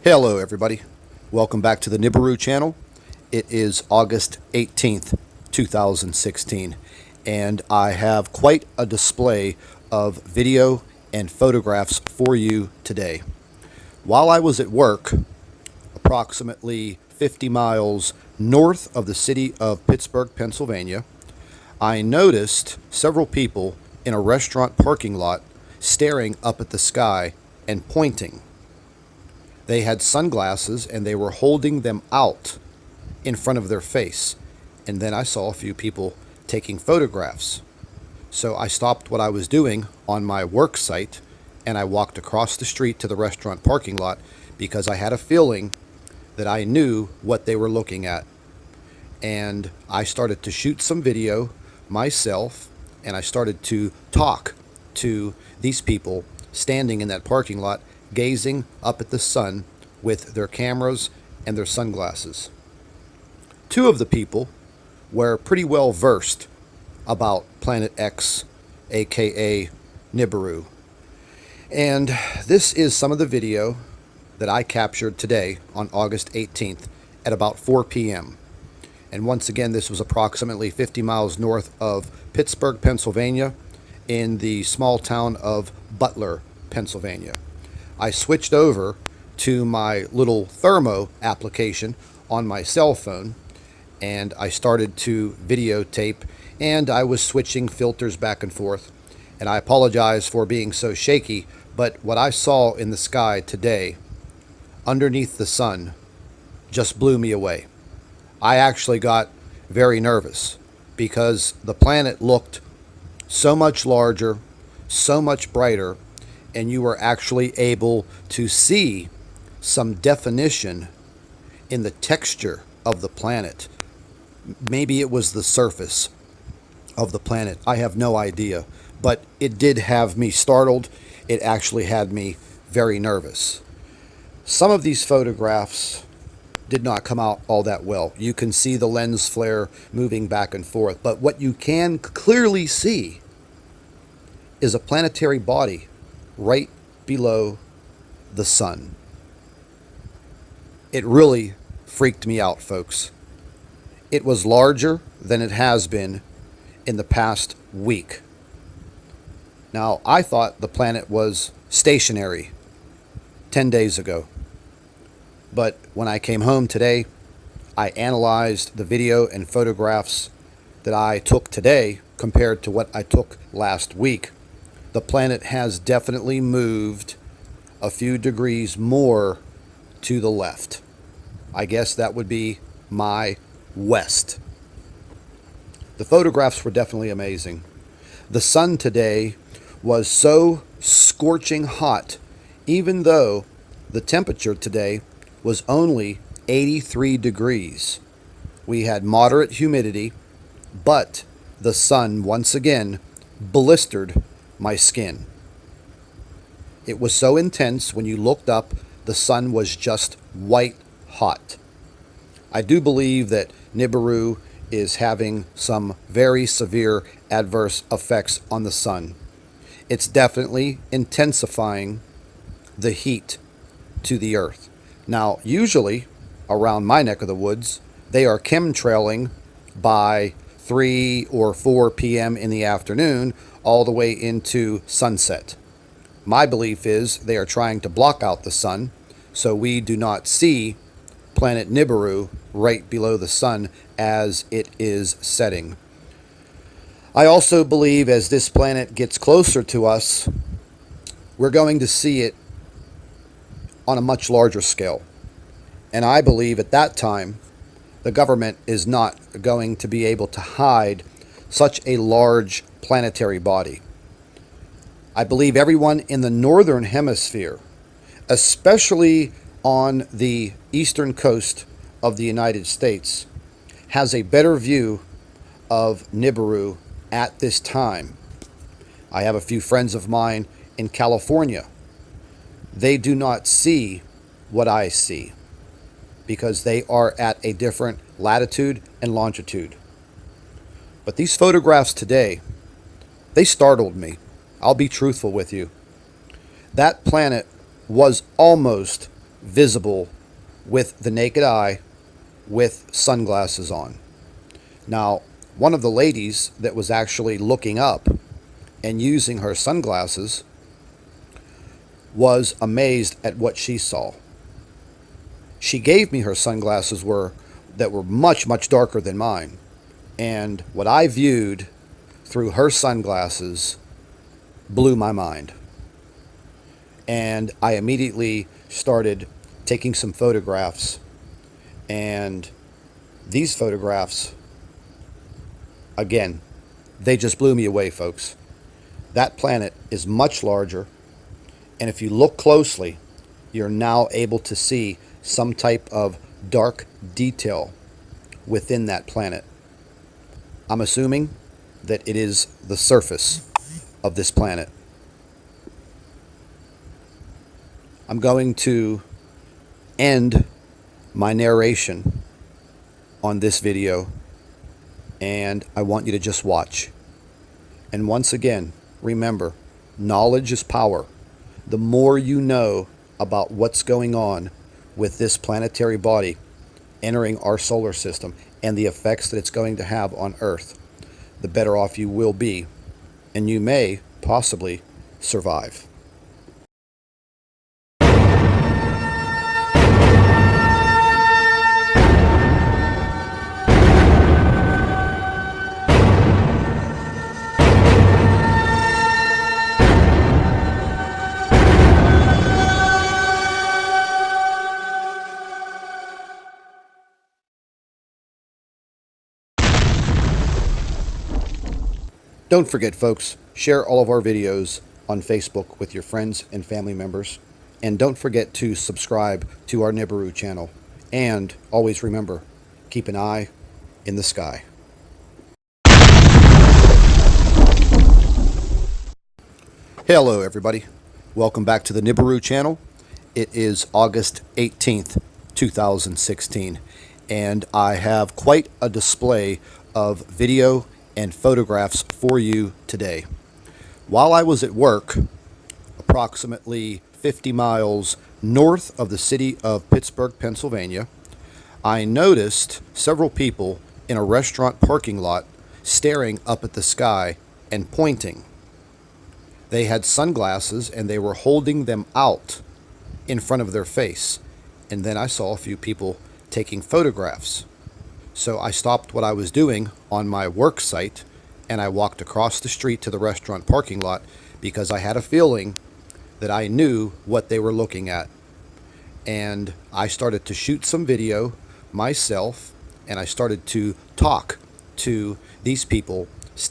Hello everybody, welcome back to the NIBIRU channel. It is August 18th, 2016, and I have quite a display of video and photographs for you today. While I was at work, approximately 50 miles north of the city of Pittsburgh, Pennsylvania, I noticed several people in a restaurant parking lot staring up at the sky and pointing. They had sunglasses and they were holding them out in front of their face. And then I saw a few people taking photographs. So I stopped what I was doing on my work site and I walked across the street to the restaurant parking lot because I had a feeling that I knew what they were looking at. And I started to shoot some video myself and I started to talk to these people standing in that parking lot, gazing up at the sun with their cameras and their sunglasses. Two of the people were pretty well versed about Planet X, aka NIBIRU. And this is some of the video that I captured today on August 18th at about 4 p.m. And once again, this was approximately 50 miles north of Pittsburgh, Pennsylvania, in the small town of Butler, Pennsylvania. I switched over to my little thermo application on my cell phone and I started to videotape, and I was switching filters back and forth, and I apologize for being so shaky, but what I saw in the sky today underneath the sun just blew me away. I actually got very nervous because the planet looked so much larger, so much brighter, and you were actually able to see some definition in the texture of the planet. Maybe it was the surface of the planet. I have no idea, but it did have me startled. It actually had me very nervous. Some of these photographs did not come out all that well. You can see the lens flare moving back and forth, but what you can clearly see is a planetary body right below the sun. It really freaked me out, folks. It was larger than it has been in the past week. Now, I thought the planet was stationary 10 days ago. But when I came home today, I analyzed the video and photographs that I took today compared to what I took last week. The planet has definitely moved a few degrees more to the left. I guess that would be my west. The photographs were definitely amazing. The sun today was so scorching hot, even though the temperature today was only 83 degrees. We had moderate humidity, but the sun once again blistered my skin. It was so intense when you looked up, the sun was just white hot. I do believe that NIBIRU is having some very severe adverse effects on the sun. It's definitely intensifying the heat to the earth. Now, usually around my neck of the woods, they are chemtrailing by 3 or 4 p.m. in the afternoon all the way into sunset. My belief is they are trying to block out the sun so we do not see planet NIBIRU right below the sun as it is setting. I also believe as this planet gets closer to us, we're going to see it on a much larger scale. And I believe at that time, the government is not going to be able to hide such a large planetary body. I believe everyone in the northern hemisphere, especially on the eastern coast of the United States, has a better view of NIBIRU at this time. I have a few friends of mine in California. They do not see what I see because they are at a different latitude and longitude. But these photographs today, they startled me. I'll be truthful with you. That planet was almost visible with the naked eye with sunglasses on. Now, one of the ladies that was actually looking up and using her sunglasses was amazed at what she saw. She gave me her sunglasses that were much, much darker than mine. And what I viewed through her sunglasses blew my mind. And I immediately started taking some photographs. And these photographs, again, they just blew me away, folks. That planet is much larger. And if you look closely, you're now able to see some type of dark detail within that planet. I'm assuming that it is the surface of this planet. I'm going to end my narration on this video, and I want you to just watch. And once again, remember, knowledge is power. The more you know about what's going on with this planetary body entering our solar system and the effects that it's going to have on Earth, the better off you will be, and you may possibly survive. Don't forget, folks, share all of our videos on Facebook with your friends and family members. And don't forget to subscribe to our NIBIRU channel. And always remember, keep an eye in the sky. Hello, everybody. Welcome back to the NIBIRU channel. It is August 18th, 2016. And I have quite a display of video and photographs for you today. While I was at work, approximately 50 miles north of the city of Pittsburgh, Pennsylvania, I noticed several people in a restaurant parking lot staring up at the sky and pointing. They had sunglasses and they were holding them out in front of their face. And then I saw a few people taking photographs. So I stopped what I was doing on my work site and I walked across the street to the restaurant parking lot because I had a feeling that I knew what they were looking at. And I started to shoot some video myself, and I started to talk to these people